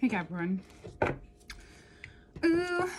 Hey Capricorn. Ooh.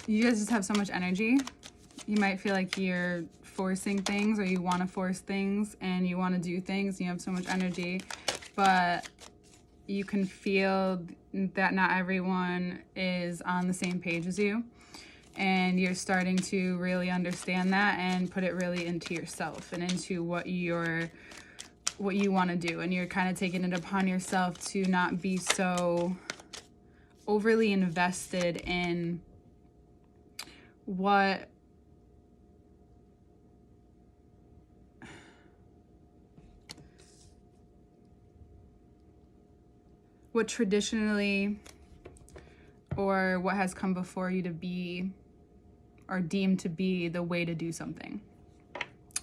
You guys just have so much energy. You might feel like you're forcing things, or you want to force things and you want to do things and you have so much energy, but you can feel that not everyone is on the same page as you, and you're starting to really understand that and put it really into yourself and into what you want to do, and you're kind of taking it upon yourself to not be so overly invested in what traditionally or what has come before you to be or deemed to be the way to do something.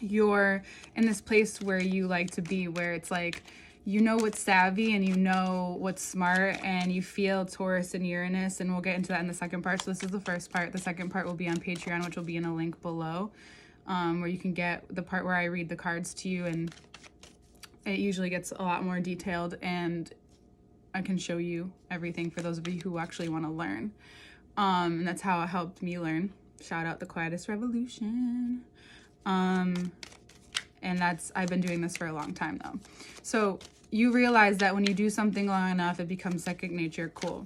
You're in this place where you like to be, where it's like, you know what's savvy and you know what's smart, and you feel Taurus and Uranus, and we'll get into that in the second part. So this is the first part. The second part will be on Patreon, which will be in a link below, where you can get the part where I read the cards to you, and it usually gets a lot more detailed, and I can show you everything for those of you who actually want to learn. And that's how it helped me learn. Shout out the Quietest Revolution. And I've been doing this for a long time though. So you realize that when you do something long enough, it becomes second nature. Cool.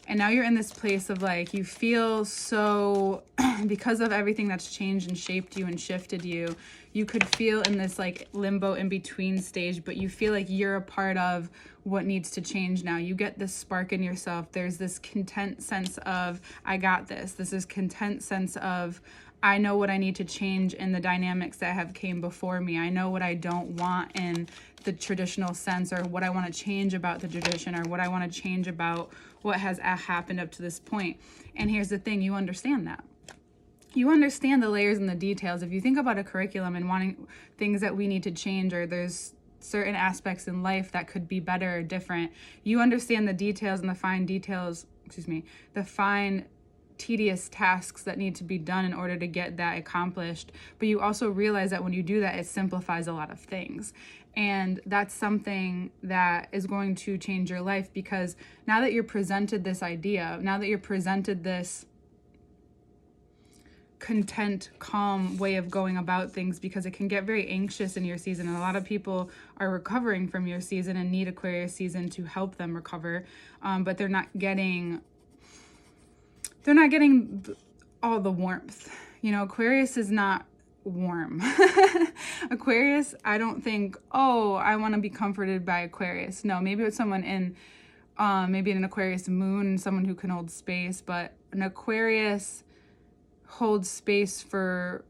And now you're in this place of like, you feel so, because of everything that's changed and shaped you and shifted you, you could feel in this like limbo in between stage, but you feel like you're a part of what needs to change now. You get this spark in yourself. There's this content sense of, I got this. This is content sense of, I know what I need to change in the dynamics that have came before me. I know what I don't want in the traditional sense, or what I want to change about the tradition, or what I want to change about what has happened up to this point. And here's the thing, you understand that. You understand the layers and the details. If you think about a curriculum and wanting things that we need to change, or there's certain aspects in life that could be better or different, you understand the details and the fine details, the fine tedious tasks that need to be done in order to get that accomplished. But you also realize that when you do that, it simplifies a lot of things. And that's something that is going to change your life, because now that you're presented this idea, now that you're presented this content, calm way of going about things, because it can get very anxious in your season, and a lot of people are recovering from your season and need Aquarius season to help them recover, but they're not getting all the warmth. You know, Aquarius is not warm. Aquarius, I don't think, oh, I want to be comforted by Aquarius. No, maybe it's someone in maybe an Aquarius moon, someone who can hold space, but an Aquarius holds space for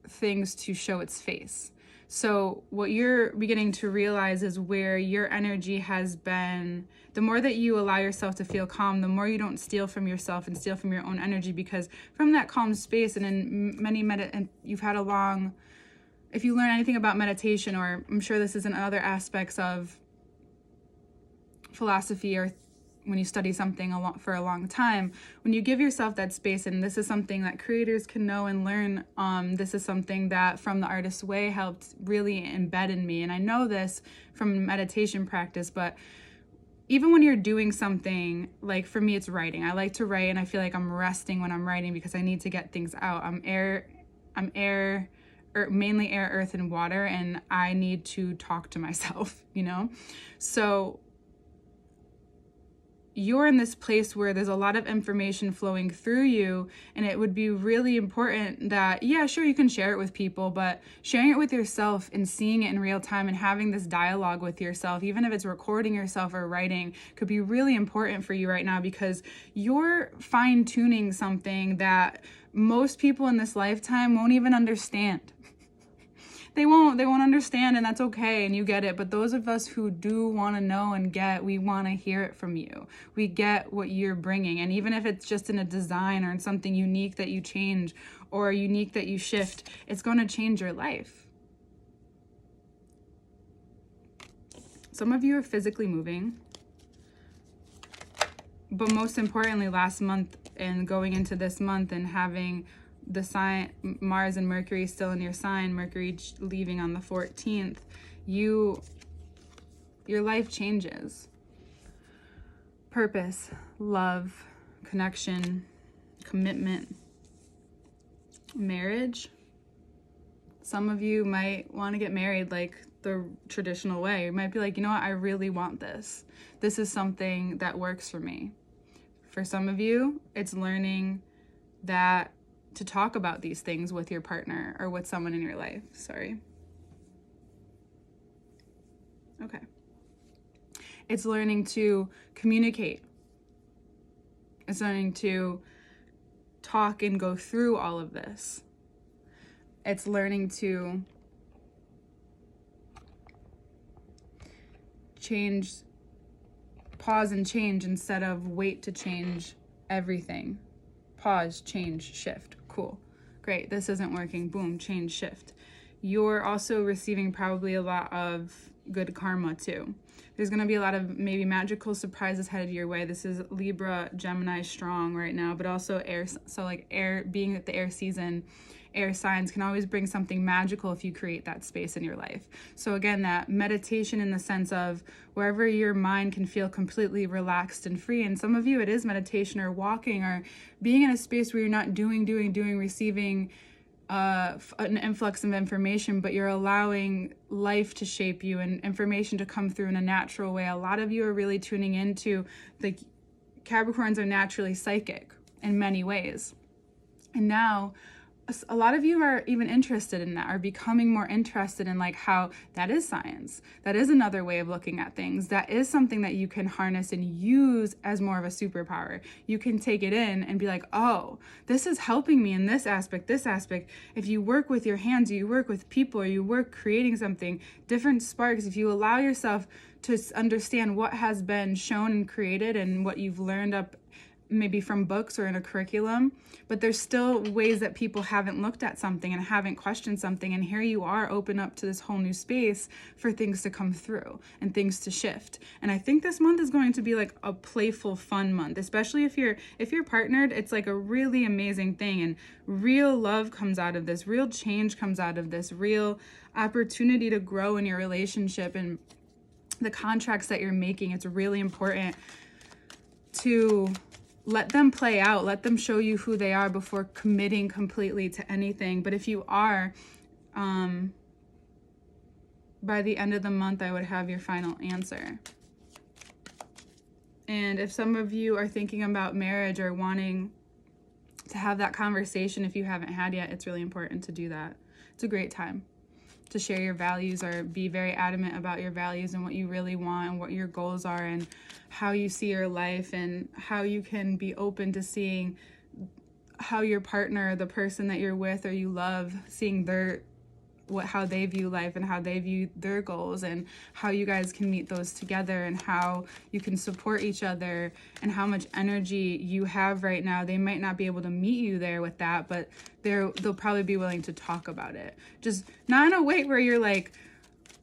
things to show its face. So what you're beginning to realize is where your energy has been. The more that you allow yourself to feel calm, the more you don't steal from yourself and steal from your own energy, because from that calm space, and in and you've had if you learn anything about meditation, or I'm sure this is in other aspects of philosophy, or when you study something for a long time, when you give yourself that space, and this is something that creators can know and learn, this is something that From the Artist's Way helped really embed in me. And I know this from meditation practice, but even when you're doing something, like for me, it's writing. I like to write, and I feel like I'm resting when I'm writing because I need to get things out. I'm air, mainly air, earth, and water, and I need to talk to myself, you know? So you're in this place where there's a lot of information flowing through you, and it would be really important that, yeah, sure, you can share it with people, but sharing it with yourself and seeing it in real time and having this dialogue with yourself, even if it's recording yourself or writing, could be really important for you right now, because you're fine-tuning something that most people in this lifetime won't even understand. They won't understand, and that's okay, and you get it. But those of us who do want to know and get, we want to hear it from you. We get what you're bringing, and even if it's just in a design or in something unique that you change or unique that you shift, it's going to change your life. Some of you are physically moving, but most importantly, last month and going into this month and having the sign Mars and Mercury still in your sign, Mercury leaving on the 14th, you your life changes. Purpose, love, connection, commitment, marriage. Some of you might want to get married like the traditional way. You might be like, you know what, I really want this. This is something that works for me. For some of you, it's learning that to talk about these things with your partner or with someone in your life. Sorry. Okay. It's learning to communicate. It's learning to talk and go through all of this. It's learning to change, pause and change instead of wait to change everything. Pause, change, shift. Cool. Great. This isn't working. Boom, change, shift. You're also receiving probably a lot of good karma too. There's going to be a lot of maybe magical surprises headed your way. This is Libra, Gemini strong right now, but also air. So like air, being at the air season, air signs can always bring something magical if you create that space in your life. So again, that meditation in the sense of wherever your mind can feel completely relaxed and free. And some of you, it is meditation or walking or being in a space where you're not doing, receiving an influx of information, but you're allowing life to shape you and information to come through in a natural way. A lot of you are really tuning into the Capricorns are naturally psychic in many ways. And now a lot of you are even interested in that, are becoming more interested in like how that is science. That is another way of looking at things. That is something that you can harness and use as more of a superpower. You can take it in and be like, oh, this is helping me in this aspect, If you work with your hands, you work with people, or you work creating something, different sparks, if you allow yourself to understand what has been shown and created and what you've learned up maybe from books or in a curriculum, but there's still ways that people haven't looked at something and haven't questioned something, and here you are open up to this whole new space for things to come through and things to shift. And I think this month is going to be like a playful, fun month, especially if you're partnered. It's like a really amazing thing, and real love comes out of this, real change comes out of this, real opportunity to grow in your relationship and the contracts that you're making. It's really important to let them play out, let them show you who they are before committing completely to anything. But if you are, by the end of the month, I would have your final answer. And if some of you are thinking about marriage or wanting to have that conversation, if you haven't had yet, it's really important to do that. It's a great time to share your values or be very adamant about your values and what you really want and what your goals are and how you see your life and how you can be open to seeing how your partner, the person that you're with or you love, seeing how they view life and how they view their goals and how you guys can meet those together and how you can support each other and how much energy you have right now. They might not be able to meet you there with that, but they'll probably be willing to talk about it. Just not in a way where you're like,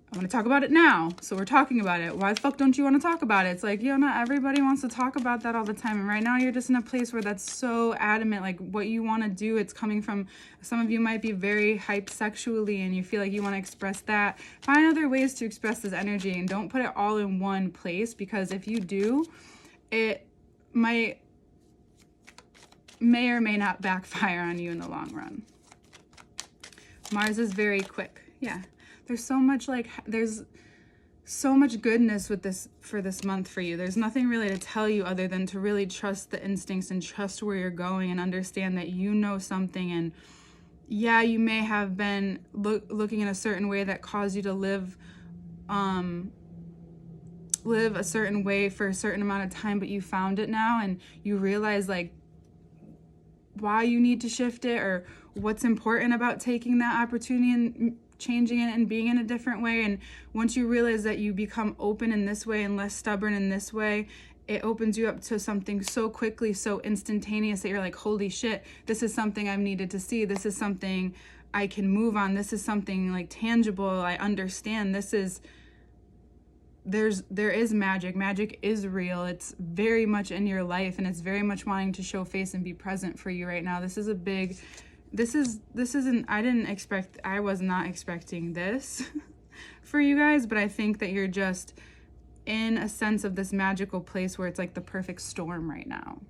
I want to talk about it now, so we're talking about it. Why the fuck don't you want to talk about it? It's like, not everybody wants to talk about that all the time. And right now you're just in a place where that's so adamant, like what you want to do, it's coming from, some of you might be very hyped sexually and you feel like you want to express that. Find other ways to express this energy and don't put it all in one place, because if you do, it may or may not backfire on you in the long run. Mars is very quick. Yeah. There's so much goodness with this for this month for you. There's nothing really to tell you other than to really trust the instincts and trust where you're going and understand that you know something. And yeah, you may have been looking in a certain way that caused you to live a certain way for a certain amount of time, but you found it now and you realize like why you need to shift it or what's important about taking that opportunity and changing it and being in a different way. And once you realize that you become open in this way and less stubborn in this way, it opens you up to something so quickly, so instantaneous that you're like, holy shit, this is something I've needed to see. This is something I can move on. This is something like tangible. I understand. There is magic. Magic is real. It's very much in your life and it's very much wanting to show face and be present for you right now. I was not expecting this for you guys, but I think that you're just in a sense of this magical place where it's like the perfect storm right now.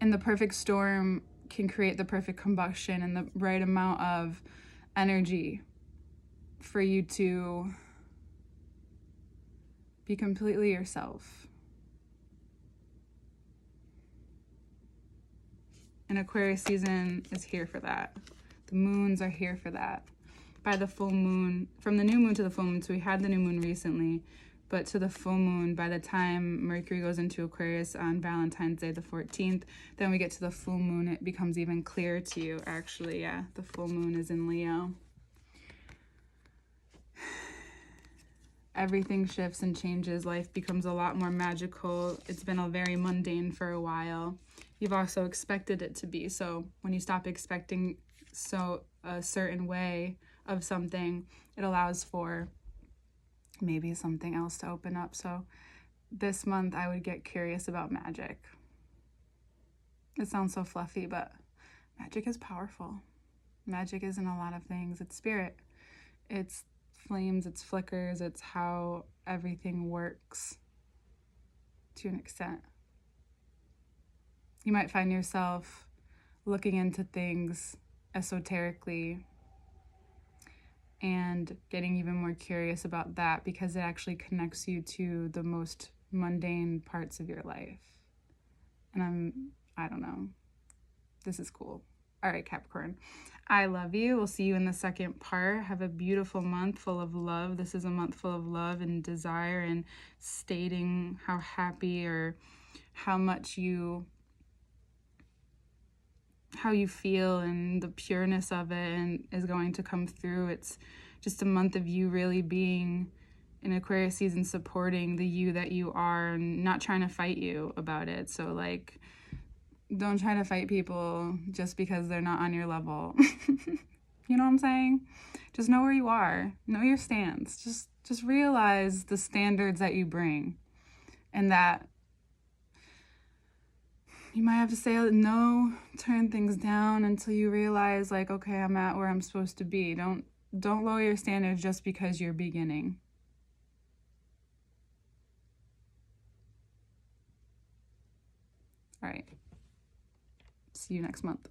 And the perfect storm can create the perfect combustion and the right amount of energy for you to be completely yourself. And Aquarius season is here for that. The moons are here for that. By the full moon, from the new moon to the full moon, so we had the new moon recently, but to the full moon, by the time Mercury goes into Aquarius on Valentine's Day, the 14th, then we get to the full moon, it becomes even clearer to you, actually. Yeah, the full moon is in Leo. Everything shifts and changes. Life becomes a lot more magical. It's been a very mundane for a while. You've also expected it to be. So when you stop expecting a certain way of something, it allows for maybe something else to open up. So this month I would get curious about magic. It sounds so fluffy, but magic is powerful. Magic isn't a lot of things. It's spirit. It's flames, it's flickers, it's how everything works to an extent. You might find yourself looking into things esoterically and getting even more curious about that because it actually connects you to the most mundane parts of your life. And I don't know. This is cool. All right, Capricorn. I love you. We'll see you in the second part. Have a beautiful month full of love. This is a month full of love and desire and stating how happy or how much how you feel and the pureness of it and is going to come through. It's just a month of you really being in Aquarius season, supporting the you that you are and not trying to fight you about it. So like, don't try to fight people just because they're not on your level. You know what I'm saying? Just know where you are. Know your stance. Just realize the standards that you bring. And that you might have to say no, turn things down until you realize like, okay, I'm at where I'm supposed to be. Don't lower your standards just because you're beginning. All right. See you next month.